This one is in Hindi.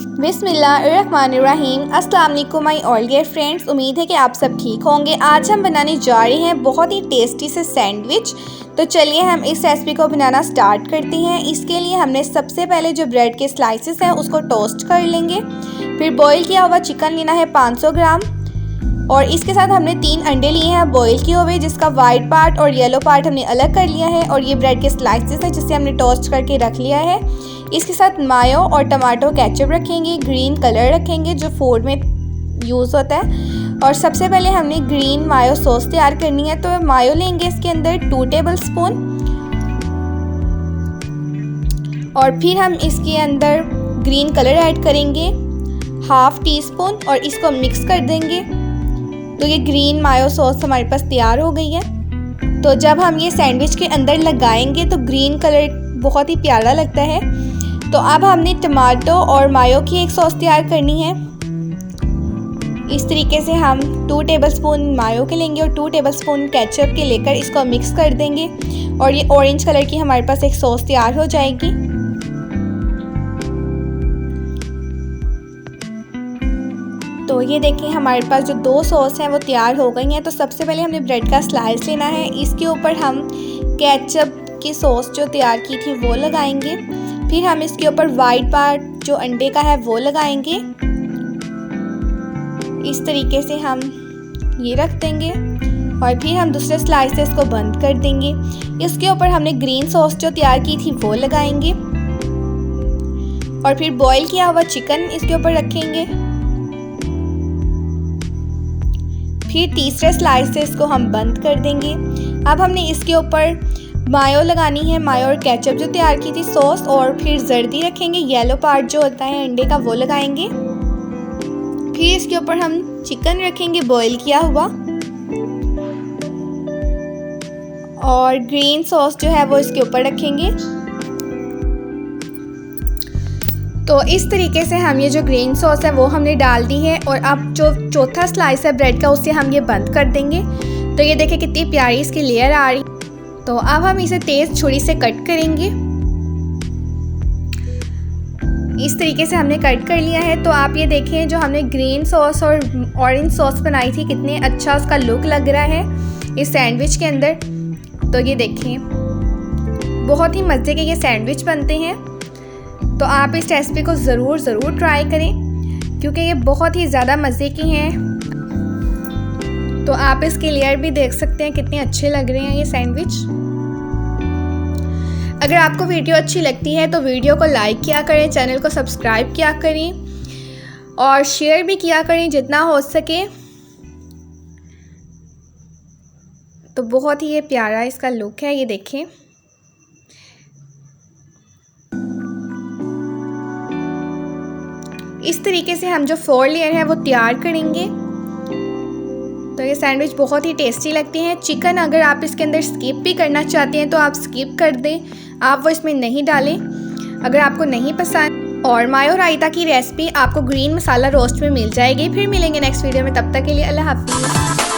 बिस्मिल्लाहिर्रहमानिर्रहीम। अस्सलाम वालेकुम माय ऑल डियर फ्रेंड्स। उम्मीद है कि आप सब ठीक होंगे। आज हम बनाने जा रहे हैं बहुत ही टेस्टी से सैंडविच। तो चलिए हम इस रेसिपी को बनाना स्टार्ट करते हैं। इसके लिए हमने सबसे पहले जो ब्रेड के स्लाइसेस हैं उसको टोस्ट कर लेंगे। फिर बॉईल किया हुआ चिकन लेना है 500 ग्राम और इसके साथ हमने 3 अंडे लिए हैं बॉईल किए हुए, जिसका वाइट पार्ट और येलो पार्ट हमने अलग कर लिया है। और ये ब्रेड के स्लाइसेस हैं जिसे हमने टोस्ट करके रख लिया है। इसके साथ मायो और टमाटो केचप रखेंगे, ग्रीन कलर रखेंगे जो फूड में यूज़ होता है। और सबसे पहले हमने ग्रीन मायो सॉस तैयार करनी है। तो मायो लेंगे इसके अंदर 2 टेबल स्पून और फिर हम इसके अंदर ग्रीन कलर ऐड करेंगे 1/2 टीस्पून और इसको मिक्स कर देंगे। तो ये ग्रीन मायो सॉस हमारे पास तैयार हो गई है। तो जब हम ये सैंडविच के अंदर लगाएंगे तो ग्रीन कलर बहुत ही प्यारा लगता है। तो अब हमने टमाटो और मायो की एक सॉस तैयार करनी है। इस तरीके से हम 2 टेबलस्पून मायो के लेंगे और 2 टेबलस्पून केचप के लेकर इसको मिक्स कर देंगे और ये ऑरेंज कलर की हमारे पास एक सॉस तैयार हो जाएगी। तो ये देखें हमारे पास जो 2 सॉस हैं वो तैयार हो गई हैं। तो सबसे पहले हमने ब्रेड का स्लाइस लेना है। इसके ऊपर हम केचप की सॉस जो तैयार की थी वो लगाएंगे। फिर हम इसके ऊपर वाइट पार्ट जो अंडे का है वो लगाएंगे। इस तरीके से हम ये रख देंगे और फिर हम दूसरे स्लाइसेस को बंद कर देंगे। इसके ऊपर हमने ग्रीन सॉस जो तैयार की थी वो लगाएंगे और फिर बॉईल किया हुआ चिकन इसके ऊपर रखेंगे। फिर तीसरे स्लाइसेस को हम बंद कर देंगे। अब हमने इसके ऊपर मायो लगानी है, मायो और केचप जो तैयार की थी सॉस, और फिर जर्दी रखेंगे, येलो पार्ट जो होता है अंडे का वो लगाएंगे। फिर इसके ऊपर हम चिकन रखेंगे बॉईल किया हुआ और ग्रीन सॉस जो है वो इसके ऊपर रखेंगे। तो इस तरीके से हम ये जो ग्रीन सॉस है वो हमने डाल दी है और अब जो चौथा स्लाइस है ब्रेड का उसे हम ये बंद कर देंगे। तो ये देखें कितनी प्यारी इसकी लेयर आ रही। तो अब हम इसे तेज़ छुरी से कट करेंगे। इस तरीके से हमने कट कर लिया है। तो आप ये देखें जो हमने ग्रीन सॉस और ऑरेंज सॉस बनाई थी कितने अच्छा उसका लुक लग रहा है इस सैंडविच के अंदर। तो ये देखें बहुत ही मज़े के ये सैंडविच बनते हैं। तो आप इस रेसिपी को ज़रूर ट्राई करें क्योंकि ये बहुत ही ज़्यादा मज़े की हैं। तो आप इसके लेयर भी देख सकते हैं कितने अच्छे लग रहे हैं ये सैंडविच। अगर आपको वीडियो अच्छी लगती है तो वीडियो को लाइक किया करें, चैनल को सब्सक्राइब किया करें और शेयर भी किया करें जितना हो सके। तो बहुत ही ये प्यारा इसका लुक है, ये देखें। इस तरीके से हम जो 4 लेयर है वो तैयार करेंगे। तो ये सैंडविच बहुत ही टेस्टी लगती हैं। चिकन अगर आप इसके अंदर स्किप भी करना चाहते हैं तो आप स्किप कर दें, आप वो इसमें नहीं डालें अगर आपको नहीं पसंद। और मायो रायता की रेसिपी आपको ग्रीन मसाला रोस्ट में मिल जाएगी। फिर मिलेंगे नेक्स्ट वीडियो में, तब तक के लिए अल्लाह हाफिज़।